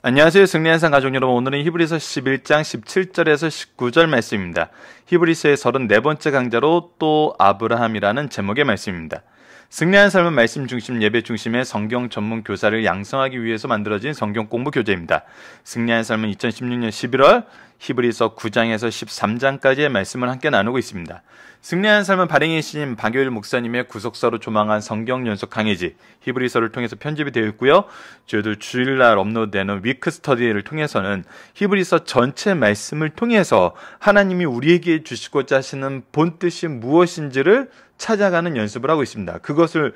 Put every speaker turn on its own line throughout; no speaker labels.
안녕하세요. 승리한산 가족 여러분. 오늘은 히브리서 11장 17절에서 19절 말씀입니다. 히브리서의 34번째 강좌로 또 아브라함이라는 제목의 말씀입니다. 승리한 삶은 말씀 중심, 예배 중심의 성경 전문 교사를 양성하기 위해서 만들어진 성경 공부 교재입니다. 승리한 삶은 2016년 11월 히브리서 9장에서 13장까지의 말씀을 함께 나누고 있습니다. 승리한 삶은 발행의 신 박효일 목사님의 구속사로 조망한 성경 연속 강의지 히브리서를 통해서 편집이 되어 있고요. 저희들 주일날 업로드되는 위크 스터디를 통해서는 히브리서 전체 말씀을 통해서 하나님이 우리에게 주시고자 하시는 본뜻이 무엇인지를 찾아가는 연습을 하고 있습니다. 그것을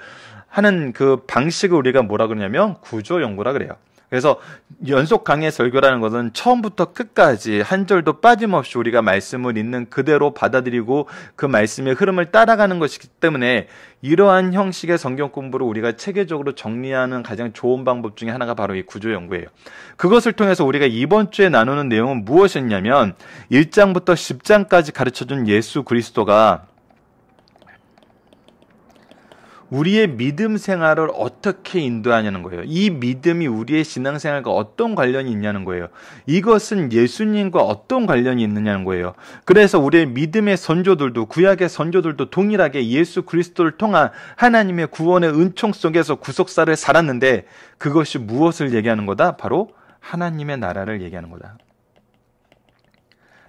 하는 그 방식을 우리가 뭐라 그러냐면 구조 연구라 그래요. 그래서 연속 강의 설교라는 것은 처음부터 끝까지 한 절도 빠짐없이 우리가 말씀을 있는 그대로 받아들이고 그 말씀의 흐름을 따라가는 것이기 때문에 이러한 형식의 성경 공부를 우리가 체계적으로 정리하는 가장 좋은 방법 중에 하나가 바로 이 구조 연구예요. 그것을 통해서 우리가 이번 주에 나누는 내용은 무엇이었냐면 1장부터 10장까지 가르쳐준 예수 그리스도가 우리의 믿음 생활을 어떻게 인도하냐는 거예요. 이 믿음이 우리의 신앙생활과 어떤 관련이 있냐는 거예요. 이것은 예수님과 어떤 관련이 있느냐는 거예요. 그래서 우리의 믿음의 선조들도, 구약의 선조들도 동일하게 예수 그리스도를 통한 하나님의 구원의 은총 속에서 구속사를 살았는데 그것이 무엇을 얘기하는 거다? 바로 하나님의 나라를 얘기하는 거다.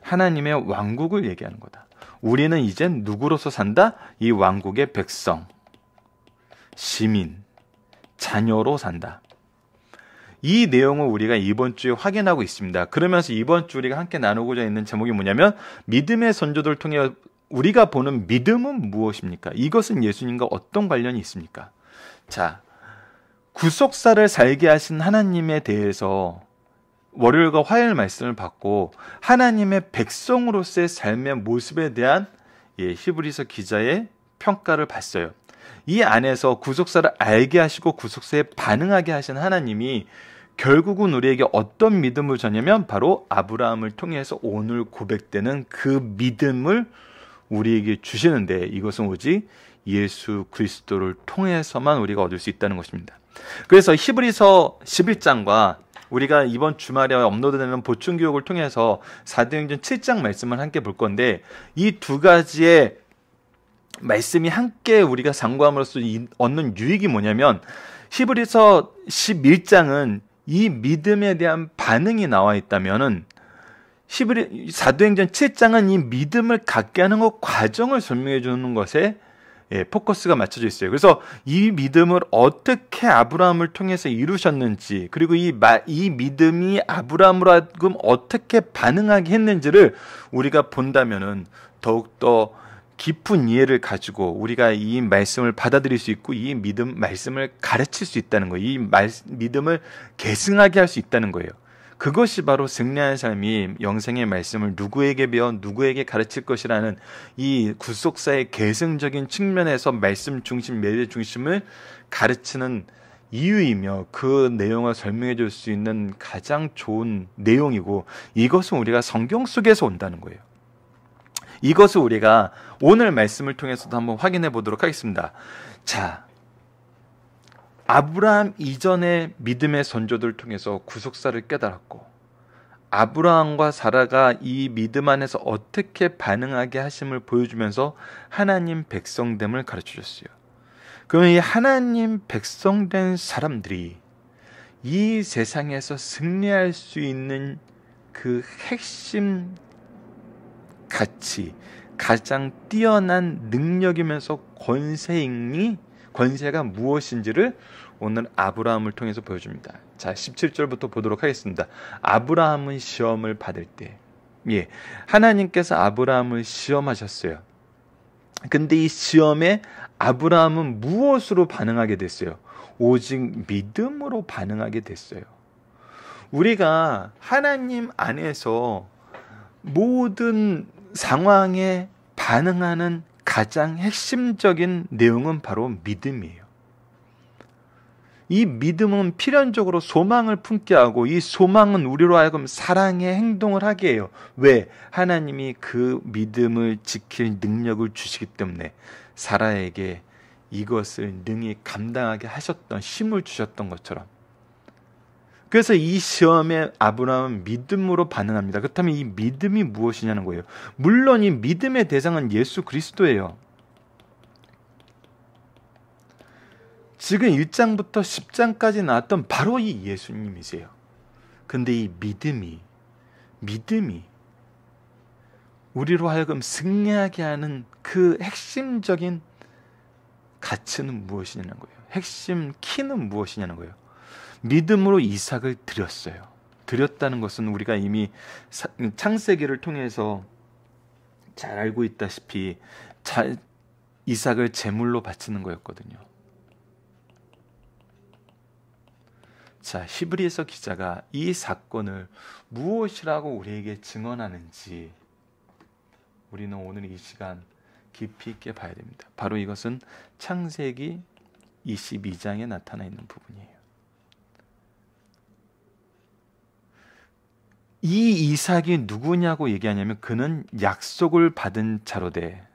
하나님의 왕국을 얘기하는 거다. 우리는 이젠 누구로서 산다? 이 왕국의 백성. 시민, 자녀로 산다. 이 내용을 우리가 이번 주에 확인하고 있습니다. 그러면서 이번 주 우리가 함께 나누고자 있는 제목이 뭐냐면 믿음의 선조들을 통해 우리가 보는 믿음은 무엇입니까? 이것은 예수님과 어떤 관련이 있습니까? 자, 구속사를 살게 하신 하나님에 대해서 월요일과 화요일 말씀을 받고 하나님의 백성으로서의 삶의 모습에 대한 히브리서 기자의 평가를 봤어요. 이 안에서 구속사를 알게 하시고 구속사에 반응하게 하신 하나님이 결국은 우리에게 어떤 믿음을 줬냐면 바로 아브라함을 통해서 오늘 고백되는 그 믿음을 우리에게 주시는데 이것은 오직 예수 그리스도를 통해서만 우리가 얻을 수 있다는 것입니다. 그래서 히브리서 11장과 우리가 이번 주말에 업로드되는 보충교육을 통해서 사도행전 7장 말씀을 함께 볼 건데 이 두 가지의 말씀이 함께 우리가 상고함으로써 얻는 유익이 뭐냐면 히브리서 11장은 이 믿음에 대한 반응이 나와 있다면은 사도행전 7장은 이 믿음을 갖게 하는 것 과정을 설명해 주는 것에 포커스가 맞춰져 있어요. 그래서 이 믿음을 어떻게 아브라함을 통해서 이루셨는지 그리고 이 믿음이 아브라함으로 하여금 어떻게 반응하게 했는지를 우리가 본다면은 더욱더 깊은 이해를 가지고 우리가 이 말씀을 받아들일 수 있고 이 말씀을 가르칠 수 있다는 거예요. 이 믿음을 계승하게 할 수 있다는 거예요. 그것이 바로 승리하는 삶이 영생의 말씀을 누구에게 배워 누구에게 가르칠 것이라는 이 구속사의 계승적인 측면에서 말씀 중심, 예배 중심을 가르치는 이유이며 그 내용을 설명해 줄 수 있는 가장 좋은 내용이고 이것은 우리가 성경 속에서 온다는 거예요. 이것을 우리가 오늘 말씀을 통해서도 한번 확인해 보도록 하겠습니다. 자, 아브라함 이전의 믿음의 선조들을 통해서 구속사를 깨달았고 아브라함과 사라가 이 믿음 안에서 어떻게 반응하게 하심을 보여주면서 하나님 백성됨을 가르쳐줬어요. 그럼 이 하나님 백성된 사람들이 이 세상에서 승리할 수 있는 그 핵심 가치, 가장 뛰어난 능력이면서 권세가 무엇인지를 오늘 아브라함을 통해서 보여줍니다. 자, 17절부터 보도록 하겠습니다. 아브라함은 시험을 받을 때, 하나님께서 아브라함을 시험하셨어요. 근데 이 시험에 아브라함은 무엇으로 반응하게 됐어요? 오직 믿음으로 반응하게 됐어요. 우리가 하나님 안에서 모든 상황에 반응하는 가장 핵심적인 내용은 바로 믿음이에요. 이 믿음은 필연적으로 소망을 품게 하고 이 소망은 우리로 하여금 사랑의 행동을 하게 해요. 왜? 하나님이 그 믿음을 지킬 능력을 주시기 때문에 사라에게 이것을 능히 감당하게 하셨던 힘을 주셨던 것처럼 그래서 이 시험에 아브라함은 믿음으로 반응합니다. 그렇다면 이 믿음이 무엇이냐는 거예요. 물론 이 믿음의 대상은 예수 그리스도예요. 지금 1장부터 10장까지 나왔던 바로 이 예수님이세요. 근데 이 믿음이 우리로 하여금 승리하게 하는 그 핵심적인 가치는 무엇이냐는 거예요. 핵심 키는 무엇이냐는 거예요. 믿음으로 이삭을 드렸어요. 드렸다는 것은 우리가 이미 창세기를 통해서 잘 알고 있다시피 이삭을 제물로 바치는 거였거든요. 자, 히브리서 기자가 이 사건을 무엇이라고 우리에게 증언하는지 우리는 오늘 이 시간 깊이 있게 봐야 됩니다. 바로 이것은 창세기 22장에 나타나 있는 부분이에요. 이 이삭이 누구냐고 얘기하냐면 그는 약속을 받은 자로되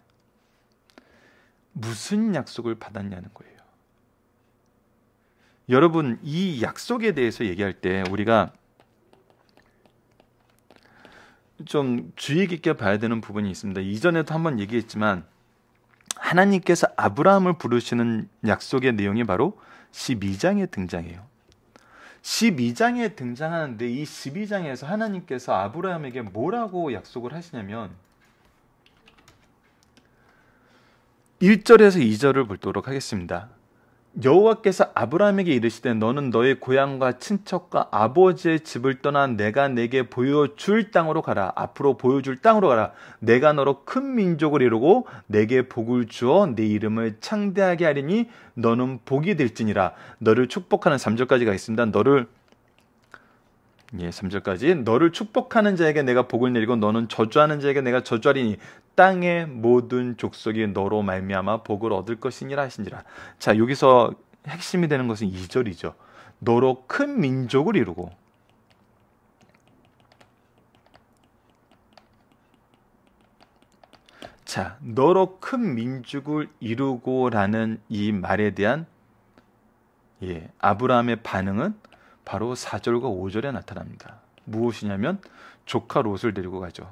무슨 약속을 받았냐는 거예요. 여러분, 이 약속에 대해서 얘기할 때 우리가 좀 주의 깊게 봐야 되는 부분이 있습니다. 이전에도 한번 얘기했지만 하나님께서 아브라함을 부르시는 약속의 내용이 바로 12장에 등장해요. 12장에 등장하는데 이 12장에서 하나님께서 아브라함에게 뭐라고 약속을 하시냐면 1절에서 2절을 보도록 하겠습니다. 여호와께서 아브라함에게 이르시되 너는 너의 고향과 친척과 아버지의 집을 떠나 내가 내게 보여줄 땅으로 가라. 앞으로 보여줄 땅으로 가라. 내가 너로 큰 민족을 이루고 내게 복을 주어 내 이름을 창대하게 하리니 너는 복이 될지니라. 너를 축복하는 3절까지 가겠습니다. 3절까지 너를 축복하는 자에게 내가 복을 내리고 너는 저주하는 자에게 내가 저주하리니 땅의 모든 족속이 너로 말미암아 복을 얻을 것이니라 하시니라. 자, 여기서 핵심이 되는 것은 2절이죠. 너로 큰 민족을 이루고. 자, 너로 큰 민족을 이루고라는 이 말에 대한 아브라함의 반응은 바로 4절과 5절에 나타납니다. 무엇이냐면 조카 롯을 데리고 가죠.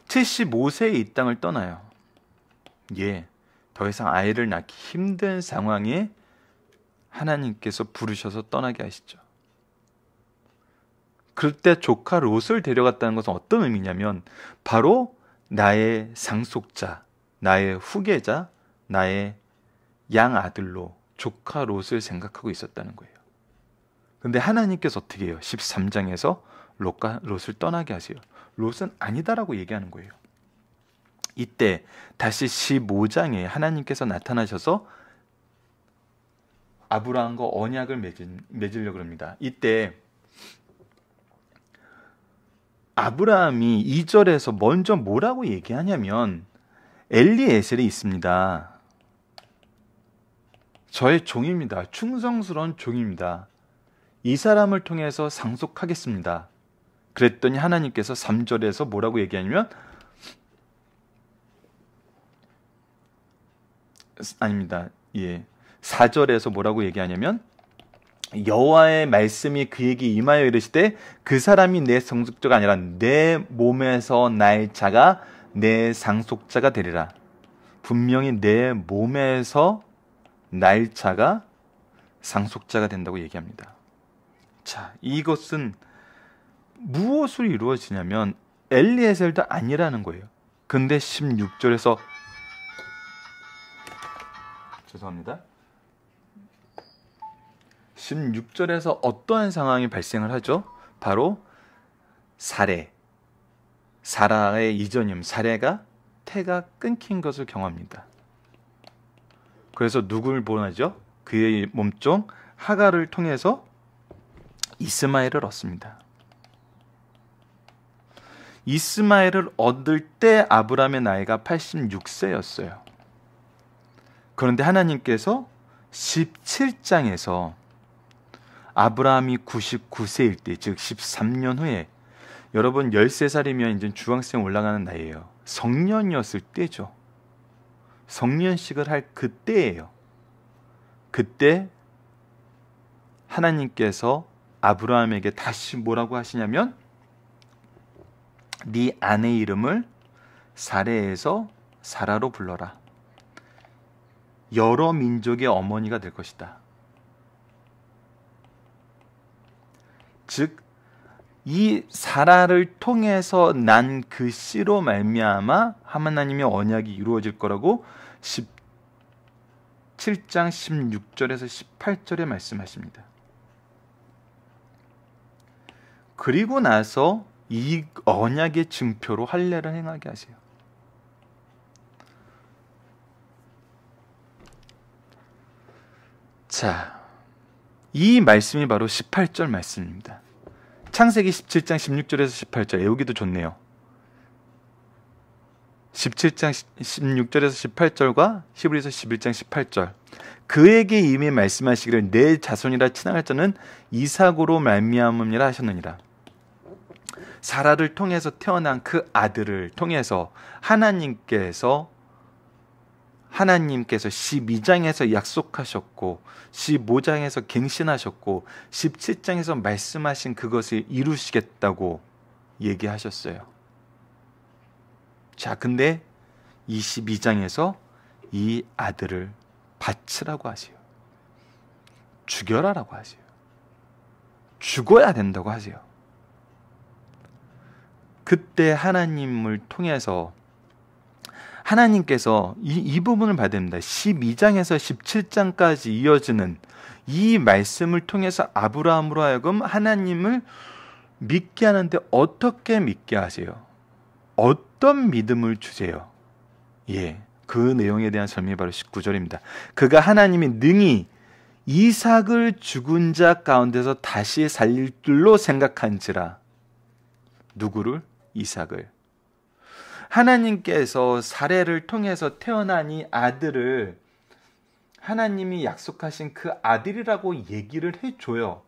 75세에 이 땅을 떠나요. 더 이상 아이를 낳기 힘든 상황에 하나님께서 부르셔서 떠나게 하시죠. 그때 조카 롯을 데려갔다는 것은 어떤 의미냐면 바로 나의 상속자, 나의 후계자, 나의 양 아들로 조카 롯을 생각하고 있었다는 거예요. 근데 하나님께서 어떻게 해요? 13장에서 롯을 떠나게 하세요. 롯은 아니다라고 얘기하는 거예요. 이때 다시 15장에 하나님께서 나타나셔서 아브라함과 언약을 맺으려고 합니다. 이때 아브라함이 2절에서 먼저 뭐라고 얘기하냐면 엘리에셀이 있습니다. 저의 종입니다. 충성스러운 종입니다. 이 사람을 통해서 상속하겠습니다. 그랬더니 하나님께서 3절에서 뭐라고 얘기하냐면 아닙니다. 4절에서 뭐라고 얘기하냐면 여호와의 말씀이 그에게 임하여 이르시되 그 사람이 내 상속자가 아니라 내 몸에서 날 자가 내 상속자가 되리라. 분명히 내 몸에서 날 자가 상속자가 된다고 얘기합니다. 자, 이것은 무엇으로 이루어지냐면 엘리에셀도 아니라는 거예요. 근데 16절에서 죄송합니다. 16절에서 어떠한 상황이 발생을 하죠? 바로 사라의 이전임 사레가 태가 끊긴 것을 경험합니다. 그래서 누구를 보내죠? 그의 몸종 하갈을 통해서 이스마엘을 얻습니다. 이스마엘을 얻을 때 아브라함의 나이가 86세였어요. 그런데 하나님께서 17장에서 아브라함이 99세일 때, 즉 13년 후에, 여러분 13살이면 이제 중학생 올라가는 나이예요. 성년이었을 때죠. 성년식을 할 그때예요. 그때 하나님께서 아브라함에게 다시 뭐라고 하시냐면 네 아내 이름을 사레에서 사라로 불러라. 여러 민족의 어머니가 될 것이다. 즉, 이 사라를 통해서 난 그 씨로 말미암아 하나님의 언약이 이루어질 거라고 17장 16절에서 18절에 말씀하십니다. 그리고 나서 이 언약의 증표로 할례를 행하게 하세요. 자, 이 말씀이 바로 18절 말씀입니다. 창세기 17장 16절에서 18절 외우기도 좋네요. 17장 16절에서 18절과 히브리서 11장 18절. 그에게 이미 말씀하시기를 내 자손이라 칭할 자는 이삭으로 말미암음이라 하셨느니라. 사라를 통해서 태어난 그 아들을 통해서 하나님께서 12장에서 약속하셨고 15장에서 갱신하셨고 17장에서 말씀하신 그것을 이루시겠다고 얘기하셨어요. 자, 근데 22장에서 이 아들을 바치라고 하세요. 죽여라라고 하세요. 죽어야 된다고 하세요. 그때 하나님을 통해서 하나님께서 이 부분을 봐야 됩니다. 12장에서 17장까지 이어지는 이 말씀을 통해서 아브라함으로 하여금 하나님을 믿게 하는데 어떻게 믿게 하세요? 어떤 믿음을 주세요? 예, 그 내용에 대한 설명이 바로 19절입니다. 그가 하나님이 능히 이삭을 죽은 자 가운데서 다시 살릴 줄로 생각한지라. 누구를? 이삭을. 하나님께서 사레를 통해서 태어난 이 아들을 하나님이 약속하신 그 아들이라고 얘기를 해줘요.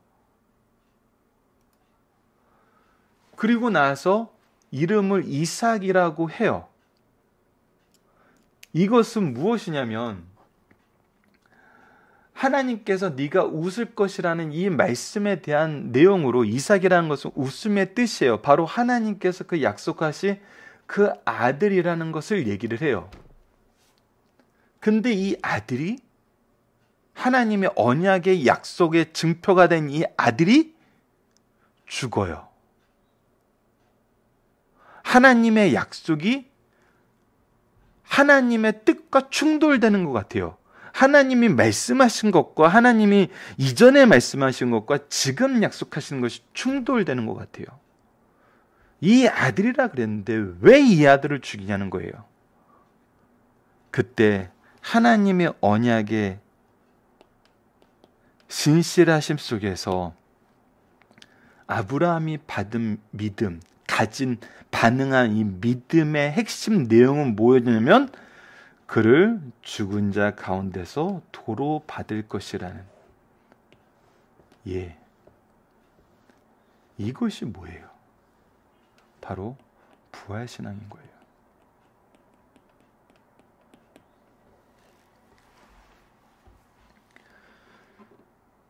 그리고 나서 이름을 이삭이라고 해요. 이것은 무엇이냐면 하나님께서 네가 웃을 것이라는 이 말씀에 대한 내용으로 이삭이라는 것은 웃음의 뜻이에요. 바로 하나님께서 그 약속하신 그 아들이라는 것을 얘기를 해요. 근데 이 아들이 하나님의 언약의 약속의 증표가 된 이 아들이 죽어요. 하나님의 약속이 하나님의 뜻과 충돌되는 것 같아요. 하나님이 말씀하신 것과 하나님이 이전에 말씀하신 것과 지금 약속하시는 것이 충돌되는 것 같아요. 이 아들이라 그랬는데 왜 이 아들을 죽이냐는 거예요. 그때 하나님의 언약의 신실하심 속에서 아브라함이 받은 믿음, 가진 반응한 이 믿음의 핵심 내용은 뭐였냐면 그를 죽은 자 가운데서 도로 받을 것이라는, 예, 이것이 뭐예요? 바로 부활신앙인 거예요.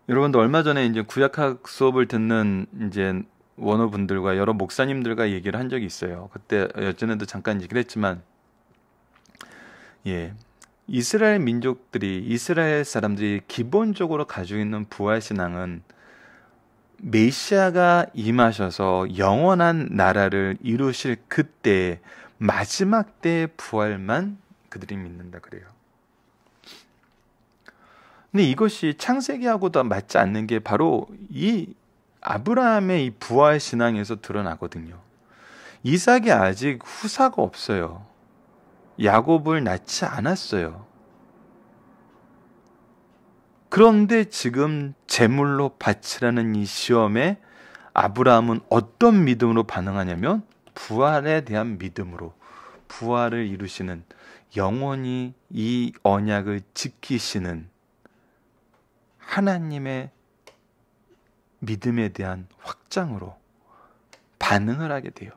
여러분도 얼마 전에 이제 구약학 수업을 듣는 이제 원어분들과 여러 목사님들과 얘기를 한 적이 있어요. 그때 예전에도 잠깐 얘기를 했지만, 예, 이스라엘 민족들이, 이스라엘 사람들이 기본적으로 가지고 있는 부활신앙은 메시아가 임하셔서 영원한 나라를 이루실 그때 마지막 때의 부활만 그들이 믿는다 그래요. 근데 이것이 창세기하고도 맞지 않는 게 바로 이 아브라함의 이 부활 신앙에서 드러나거든요. 이삭이 아직 후사가 없어요. 야곱을 낳지 않았어요. 그런데 지금 제물로 바치라는 이 시험에 아브라함은 어떤 믿음으로 반응하냐면 부활에 대한 믿음으로, 부활을 이루시는, 영원히 이 언약을 지키시는 하나님의 믿음에 대한 확장으로 반응을 하게 돼요.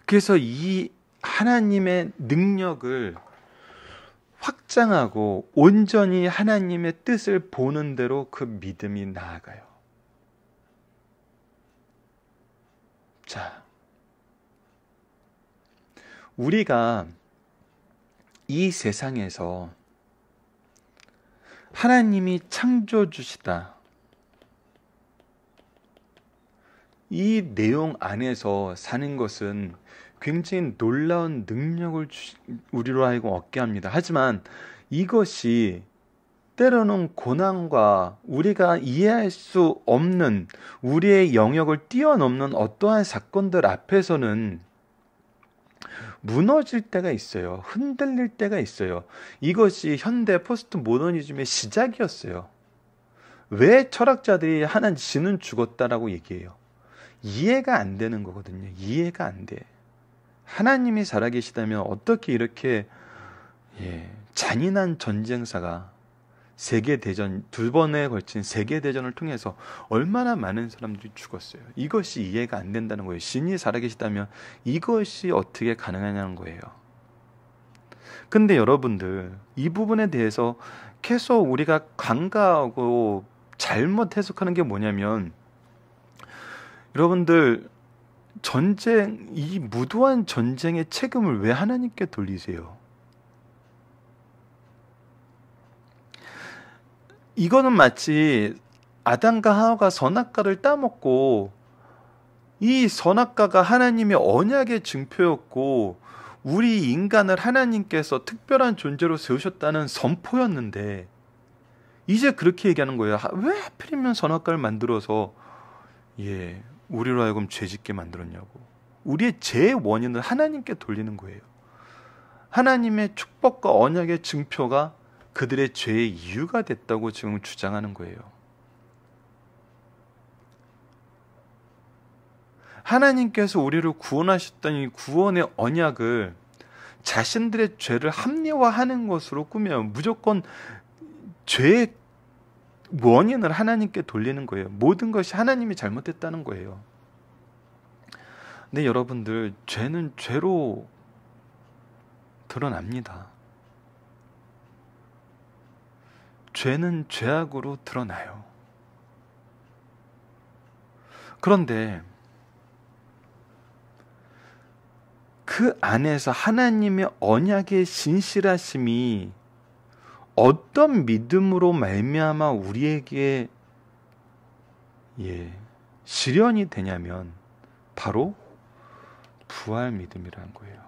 그래서 이 하나님의 능력을 확장하고 온전히 하나님의 뜻을 보는 대로 그 믿음이 나아가요. 자, 우리가 이 세상에서 하나님이 창조주시다, 이 내용 안에서 사는 것은 굉장히 놀라운 능력을 우리로 하여금 얻게 합니다. 하지만 이것이 때로는 고난과 우리가 이해할 수 없는 우리의 영역을 뛰어넘는 어떠한 사건들 앞에서는 무너질 때가 있어요. 흔들릴 때가 있어요. 이것이 현대 포스트 모더니즘의 시작이었어요. 왜 철학자들이 하나님 지는 죽었다라고 얘기해요? 이해가 안 되는 거거든요. 이해가 안 돼. 하나님이 살아계시다면 어떻게 이렇게 잔인한 전쟁사가 세계대전, 2번에 걸친 세계대전을 통해서 얼마나 많은 사람들이 죽었어요. 이것이 이해가 안 된다는 거예요. 신이 살아계시다면 이것이 어떻게 가능하냐는 거예요. 근데 여러분들, 이 부분에 대해서 계속 우리가 간과하고 잘못 해석하는 게 뭐냐면, 여러분들, 이 무도한 전쟁의 책임을 왜 하나님께 돌리세요? 이거는 마치 아담과 하와가 선악과를 따먹고, 이 선악과가 하나님의 언약의 증표였고 우리 인간을 하나님께서 특별한 존재로 세우셨다는 선포였는데, 이제 그렇게 얘기하는 거예요. 왜 하필이면 선악과를 만들어서 우리로 하여금 죄짓게 만들었냐고. 우리의 죄의 원인을 하나님께 돌리는 거예요. 하나님의 축복과 언약의 증표가 그들의 죄의 이유가 됐다고 지금 주장하는 거예요. 하나님께서 우리를 구원하셨던 이 구원의 언약을 자신들의 죄를 합리화하는 것으로 꾸며요. 무조건 죄의 원인을 하나님께 돌리는 거예요. 모든 것이 하나님이 잘못했다는 거예요. 근데 여러분들, 죄는 죄로 드러납니다. 죄는 죄악으로 드러나요. 그런데 그 안에서 하나님의 언약의 신실하심이 어떤 믿음으로 말미암아 우리에게 실현이 되냐면 바로 부활 믿음이라는 거예요.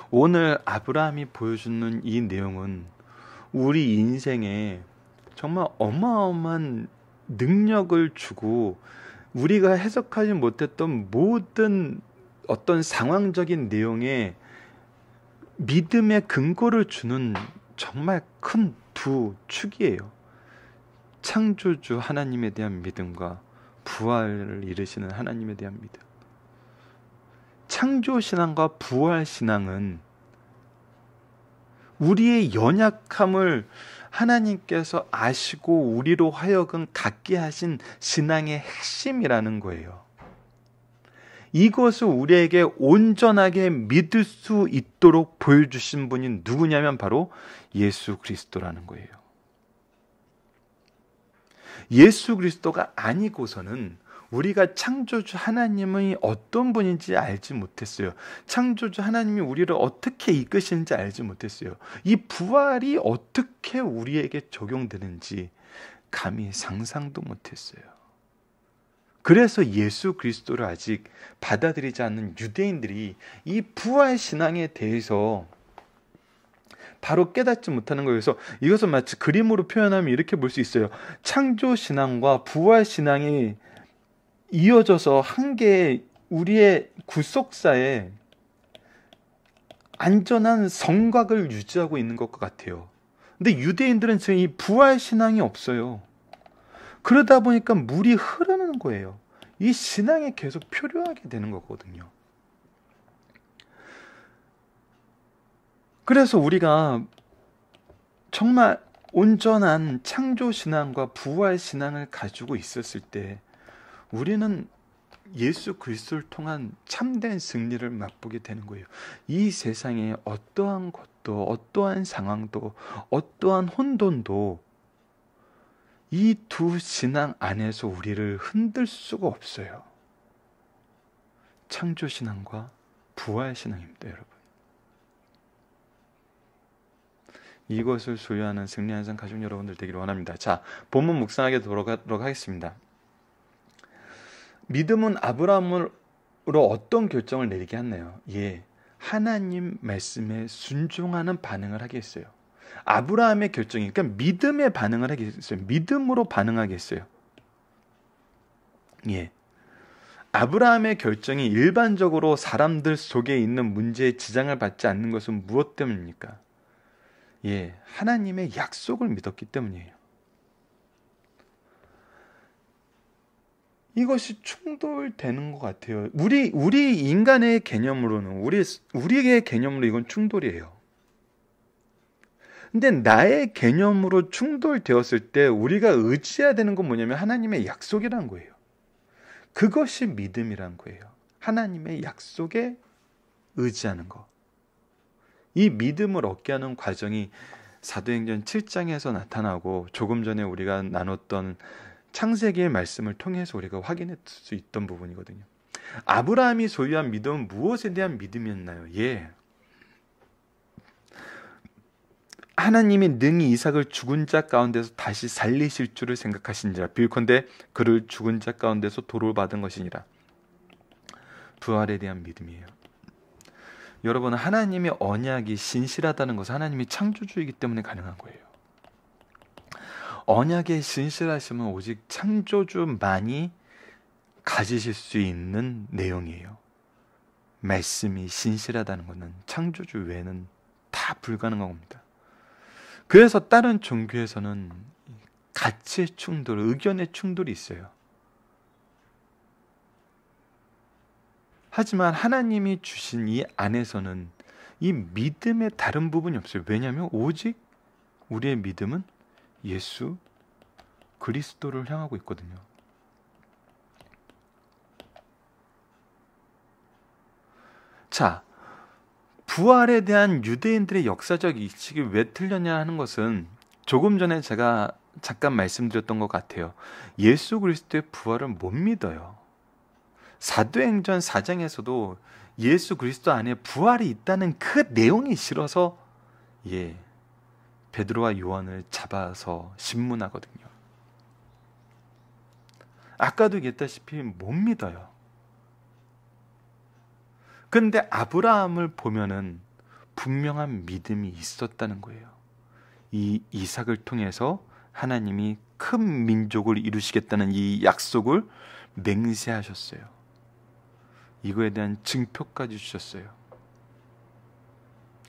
오늘 아브라함이 보여주는 이 내용은 우리 인생에 정말 어마어마한 능력을 주고 우리가 해석하지 못했던 모든 어떤 상황적인 내용에 믿음의 근거를 주는 정말 큰 두 축이에요. 창조주 하나님에 대한 믿음과 부활을 이루시는 하나님에 대한 믿음. 창조신앙과 부활신앙은 우리의 연약함을 하나님께서 아시고 우리로 하여금 갖게 하신 신앙의 핵심이라는 거예요. 이것을 우리에게 온전하게 믿을 수 있도록 보여주신 분이 누구냐면 바로 예수 그리스도라는 거예요. 예수 그리스도가 아니고서는 우리가 창조주 하나님이 어떤 분인지 알지 못했어요. 창조주 하나님이 우리를 어떻게 이끄시는지 알지 못했어요. 이 부활이 어떻게 우리에게 적용되는지 감히 상상도 못했어요. 그래서 예수 그리스도를 아직 받아들이지 않는 유대인들이 이 부활 신앙에 대해서 바로 깨닫지 못하는 거예요. 그래서 이것을 마치 그림으로 표현하면 이렇게 볼 수 있어요. 창조 신앙과 부활 신앙이 이어져서 한 개의 우리의 구속사에 안전한 성곽을 유지하고 있는 것 같아요. 근데 유대인들은 지금 이 부활 신앙이 없어요. 그러다 보니까 물이 흐르는 거예요. 이 신앙이 계속 표류하게 되는 거거든요. 그래서 우리가 정말 온전한 창조 신앙과 부활 신앙을 가지고 있었을 때 우리는 예수 그리스도를 통한 참된 승리를 맛보게 되는 거예요. 이 세상에 어떠한 것 것도, 어떠한 상황도, 어떠한 혼돈도 이 두 신앙 안에서 우리를 흔들 수가 없어요. 창조신앙과 부활신앙입니다, 여러분. 이것을 소유하는 승리하는 삶 가족 여러분들 되기를 원합니다. 자, 본문 묵상하게 돌아가도록 하겠습니다. 믿음은 아브라함으로 어떤 결정을 내리게 했나요? 예, 하나님 말씀에 순종하는 반응을 하게 했어요. 아브라함의 결정이, 그러니까 믿음의 반응을 하게 했어요. 믿음으로 반응하게 했어요. 예. 아브라함의 결정이 일반적으로 사람들 속에 있는 문제에 지장을 받지 않는 것은 무엇 때문입니까? 예, 하나님의 약속을 믿었기 때문이에요. 이것이 충돌되는 것 같아요. 우리 인간의 개념으로는, 우리의 개념으로 이건 충돌이에요. 근데 나의 개념으로 충돌되었을 때 우리가 의지해야 되는 건 뭐냐면 하나님의 약속이라는 거예요. 그것이 믿음이란 거예요. 하나님의 약속에 의지하는 것. 이 믿음을 얻게 하는 과정이 사도행전 7장에서 나타나고 조금 전에 우리가 나눴던 창세기의 말씀을 통해서 우리가 확인할 수 있던 부분이거든요. 아브라함이 소유한 믿음은 무엇에 대한 믿음이었나요? 예. 하나님이 능히 이삭을 죽은 자 가운데서 다시 살리실 줄을 생각하신지라. 빌컨대 그를 죽은 자 가운데서 도를 받은 것이니라. 부활에 대한 믿음이에요. 여러분, 하나님의 언약이 신실하다는 것은 하나님이 창조주이기 때문에 가능한 거예요. 언약의 신실하심은 오직 창조주만이 가지실 수 있는 내용이에요. 말씀이 신실하다는 것은 창조주 외에는 다 불가능한 겁니다. 그래서 다른 종교에서는 가치의 충돌, 의견의 충돌이 있어요. 하지만 하나님이 주신 이 안에서는 이 믿음의 다른 부분이 없어요. 왜냐하면 오직 우리의 믿음은 예수 그리스도를 향하고 있거든요. 자, 부활에 대한 유대인들의 역사적 인식이 왜 틀렸냐 하는 것은 조금 전에 제가 잠깐 말씀드렸던 것 같아요. 예수 그리스도의 부활을 못 믿어요. 사도행전 4장에서도 예수 그리스도 안에 부활이 있다는 그 내용이 싫어서 베드로와 요한을 잡아서 신문하거든요. 아까도 얘기했다시피 못 믿어요. 그런데 아브라함을 보면은 분명한 믿음이 있었다는 거예요. 이 이삭을 통해서 하나님이 큰 민족을 이루시겠다는 이 약속을 맹세하셨어요. 이거에 대한 증표까지 주셨어요.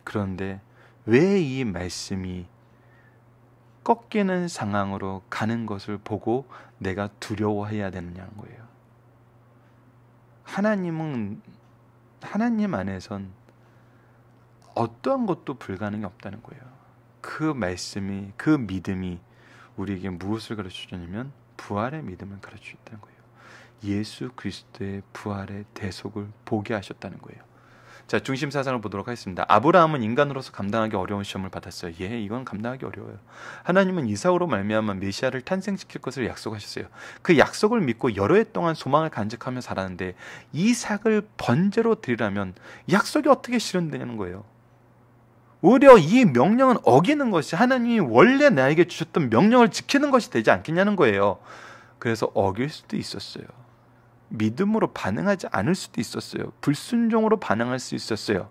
그런데 왜 이 말씀이 꺾이는 상황으로 가는 것을 보고 내가 두려워해야 되느냐는 거예요. 하나님 안에선 어떠한 것도 불가능이 없다는 거예요. 그 말씀이, 그 믿음이 우리에게 무엇을 가르쳐주냐면 부활의 믿음을 가르쳐줬다는 거예요. 예수 그리스도의 부활의 대속을 보게 하셨다는 거예요. 자, 중심 사상을 보도록 하겠습니다. 아브라함은 인간으로서 감당하기 어려운 시험을 받았어요. 이건 감당하기 어려워요. 하나님은 이삭으로 말미암아 메시아를 탄생시킬 것을 약속하셨어요. 그 약속을 믿고 여러 해 동안 소망을 간직하며 살았는데 이삭을 번제로 드리라면 약속이 어떻게 실현되냐는 거예요. 오히려 이 명령은 어기는 것이, 하나님이 원래 나에게 주셨던 명령을 지키는 것이 되지 않겠냐는 거예요. 그래서 어길 수도 있었어요. 믿음으로 반응하지 않을 수도 있었어요. 불순종으로 반응할 수 있었어요.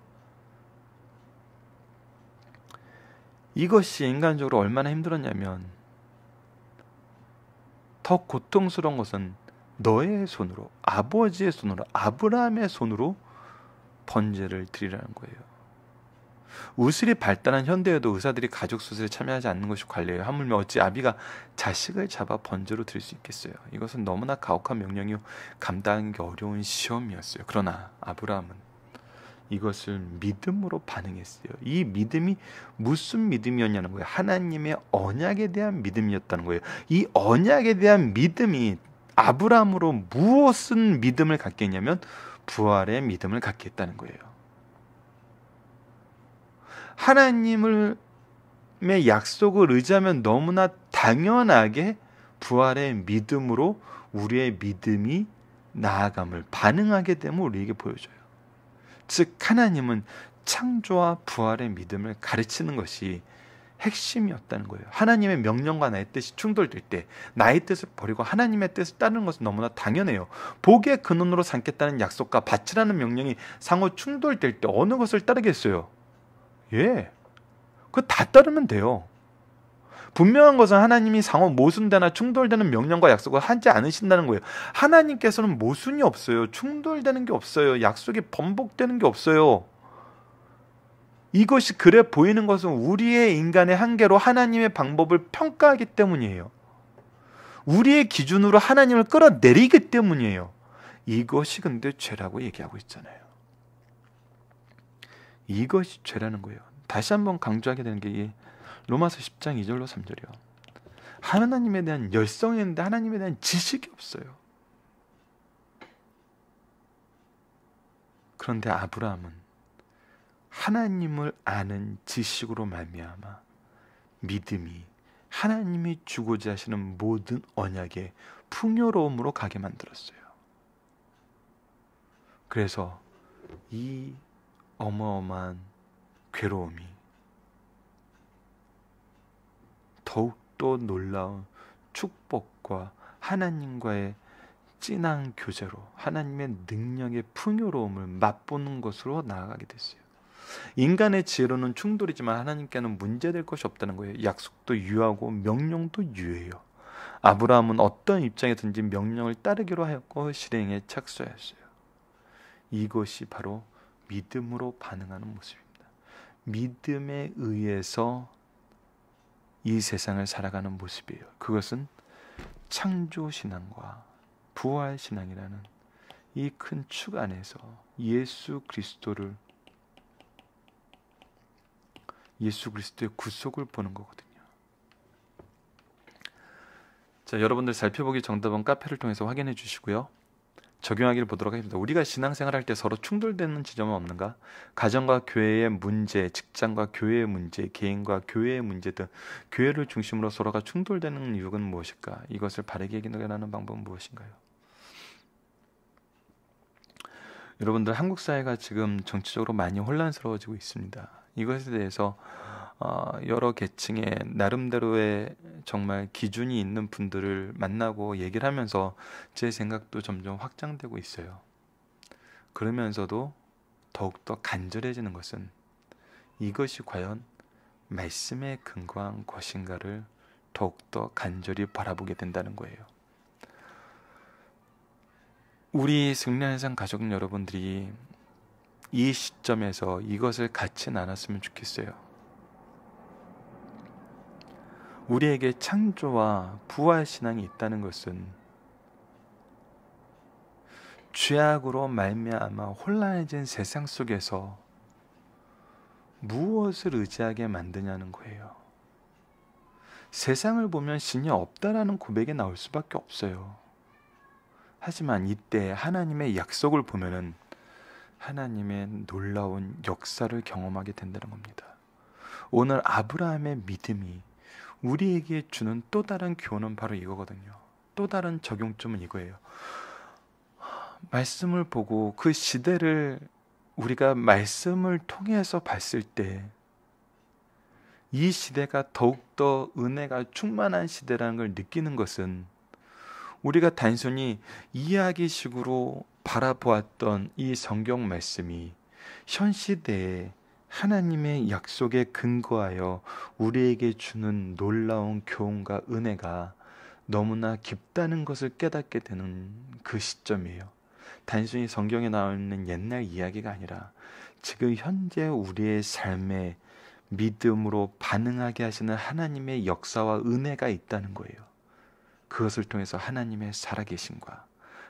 이것이 인간적으로 얼마나 힘들었냐면, 더 고통스러운 것은 너의 손으로, 아버지의 손으로, 아브라함의 손으로 번제를 드리라는 거예요. 의술이 발달한 현대에도 의사들이 가족 수술에 참여하지 않는 것이 관례예요. 하물며 어찌 아비가 자식을 잡아 번제로 드릴 수 있겠어요. 이것은 너무나 가혹한 명령이요, 감당하기 어려운 시험이었어요. 그러나 아브라함은 이것을 믿음으로 반응했어요. 이 믿음이 무슨 믿음이었냐는 거예요. 하나님의 언약에 대한 믿음이었다는 거예요. 이 언약에 대한 믿음이 아브라함으로 무엇은 믿음을 갖게 했냐면 부활의 믿음을 갖게 했다는 거예요. 하나님의 약속을 의지하면 너무나 당연하게 부활의 믿음으로 우리의 믿음이 나아감을 반응하게 되면 우리에게 보여줘요. 즉 하나님은 창조와 부활의 믿음을 가르치는 것이 핵심이었다는 거예요. 하나님의 명령과 나의 뜻이 충돌될 때 나의 뜻을 버리고 하나님의 뜻을 따르는 것은 너무나 당연해요. 복의 근원으로 삼겠다는 약속과 바치라는 명령이 상호 충돌될 때 어느 것을 따르겠어요? 예, 그거 다 따르면 돼요. 분명한 것은 하나님이 상호 모순되나 충돌되는 명령과 약속을 하지 않으신다는 거예요. 하나님께서는 모순이 없어요. 충돌되는 게 없어요. 약속이 번복되는 게 없어요. 이것이 그래 보이는 것은 우리의 인간의 한계로 하나님의 방법을 평가하기 때문이에요. 우리의 기준으로 하나님을 끌어내리기 때문이에요. 이것이 근데 죄라고 얘기하고 있잖아요. 이것이 죄라는 거예요. 다시 한번 강조하게 되는 게 로마서 10장 2절로 3절이요. 하나님에 대한 열성이 있는데 하나님에 대한 지식이 없어요. 그런데 아브라함은 하나님을 아는 지식으로 말미암아 믿음이 하나님이 주고자 하시는 모든 언약의 풍요로움으로 가게 만들었어요. 그래서 이 어마어마한 괴로움이 더욱더 놀라운 축복과 하나님과의 진한 교제로 하나님의 능력의 풍요로움을 맛보는 것으로 나아가게 됐어요. 인간의 지혜로는 충돌이지만 하나님께는 문제될 것이 없다는 거예요. 약속도 유하고 명령도 유해요. 아브라함은 어떤 입장에든지 명령을 따르기로 하였고 실행에 착수하였어요. 이것이 바로 믿음으로 반응하는 모습입니다. 믿음에 의해서 이 세상을 살아가는 모습이에요. 그것은 창조신앙과 부활신앙이라는 이 큰 축 안에서 예수 그리스도의 구속을 보는 거거든요. 자, 여러분들 살펴보기 정답은 카페를 통해서 확인해 주시고요. 적용하기를 보도록 하겠습니다. 우리가 신앙생활할 때 서로 충돌되는 지점은 없는가? 가정과 교회의 문제, 직장과 교회의 문제, 개인과 교회의 문제 등 교회를 중심으로 서로가 충돌되는 이유는 무엇일까? 이것을 바르게 해결하는 방법은 무엇인가요? 여러분들 한국 사회가 지금 정치적으로 많이 혼란스러워지고 있습니다. 이것에 대해서 여러 계층의 나름대로의 정말 기준이 있는 분들을 만나고 얘기를 하면서 제 생각도 점점 확장되고 있어요. 그러면서도 더욱더 간절해지는 것은 이것이 과연 말씀에 근거한 것인가를 더욱더 간절히 바라보게 된다는 거예요. 우리 승리한상 가족 여러분들이 이 시점에서 이것을 같이 나눴으면 좋겠어요. 우리에게 창조와 부활 신앙이 있다는 것은 죄악으로 말미암아 혼란해진 세상 속에서 무엇을 의지하게 만드냐는 거예요. 세상을 보면 신이 없다라는 고백이 나올 수밖에 없어요. 하지만 이때 하나님의 약속을 보면은 하나님의 놀라운 역사를 경험하게 된다는 겁니다. 오늘 아브라함의 믿음이 우리에게 주는 또 다른 교훈은 바로 이거거든요. 또 다른 적용점은 이거예요. 말씀을 보고 그 시대를 우리가 말씀을 통해서 봤을 때 이 시대가 더욱더 은혜가 충만한 시대라는 걸 느끼는 것은 우리가 단순히 이야기식으로 바라보았던 이 성경 말씀이 현 시대에 하나님의 약속에 근거하여 우리에게 주는 놀라운 교훈과 은혜가 너무나 깊다는 것을 깨닫게 되는 그 시점이에요. 단순히 성경에 나와 있는 옛날 이야기가 아니라 지금 현재 우리의 삶에 믿음으로 반응하게 하시는 하나님의 역사와 은혜가 있다는 거예요. 그것을 통해서 하나님의 살아계심과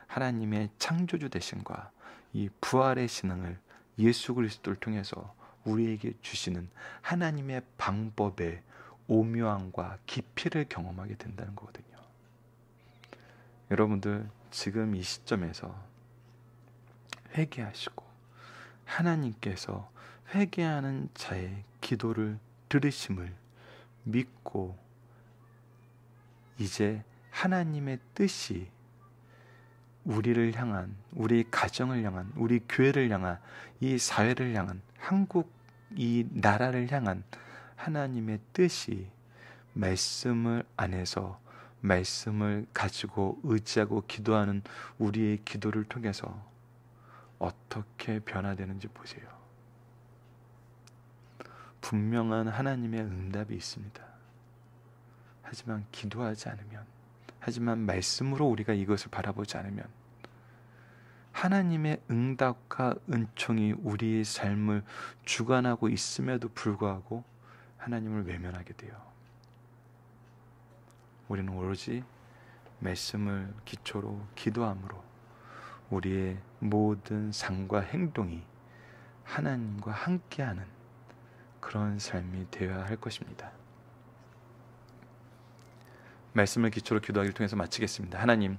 하나님의 창조주 되심과 이 부활의 신앙을 예수 그리스도를 통해서 우리에게 주시는 하나님의 방법의 오묘함과 깊이를 경험하게 된다는 거거든요. 여러분들 지금 이 시점에서 회개하시고 하나님께서 회개하는 자의 기도를 들으심을 믿고 이제 하나님의 뜻이 우리를 향한, 우리 가정을 향한, 우리 교회를 향한, 이 사회를 향한, 한국 이 나라를 향한 하나님의 뜻이 말씀을 안에서 말씀을 가지고 의지하고 기도하는 우리의 기도를 통해서 어떻게 변화되는지 보세요. 분명한 하나님의 응답이 있습니다. 하지만 기도하지 않으면, 하지만 말씀으로 우리가 이것을 바라보지 않으면 하나님의 응답과 은총이 우리의 삶을 주관하고 있음에도 불구하고 하나님을 외면하게 돼요. 우리는 오로지 말씀을 기초로 기도함으로 우리의 모든 삶과 행동이 하나님과 함께하는 그런 삶이 되어야 할 것입니다. 말씀을 기초로 기도하기를 통해서 마치겠습니다. 하나님,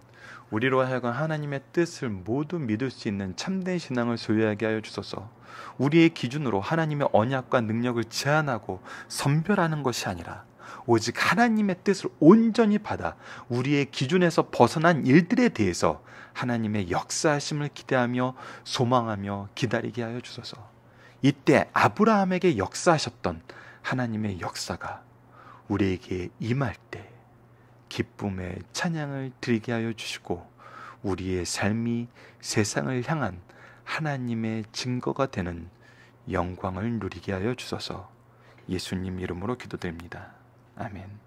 우리로 하여금 하나님의 뜻을 모두 믿을 수 있는 참된 신앙을 소유하게 하여 주소서. 우리의 기준으로 하나님의 언약과 능력을 제한하고 선별하는 것이 아니라 오직 하나님의 뜻을 온전히 받아 우리의 기준에서 벗어난 일들에 대해서 하나님의 역사하심을 기대하며 소망하며 기다리게 하여 주소서. 이때 아브라함에게 역사하셨던 하나님의 역사가 우리에게 임할 때 기쁨의 찬양을 드리게 하여 주시고 우리의 삶이 세상을 향한 하나님의 증거가 되는 영광을 누리게 하여 주소서. 예수님 이름으로 기도드립니다. 아멘.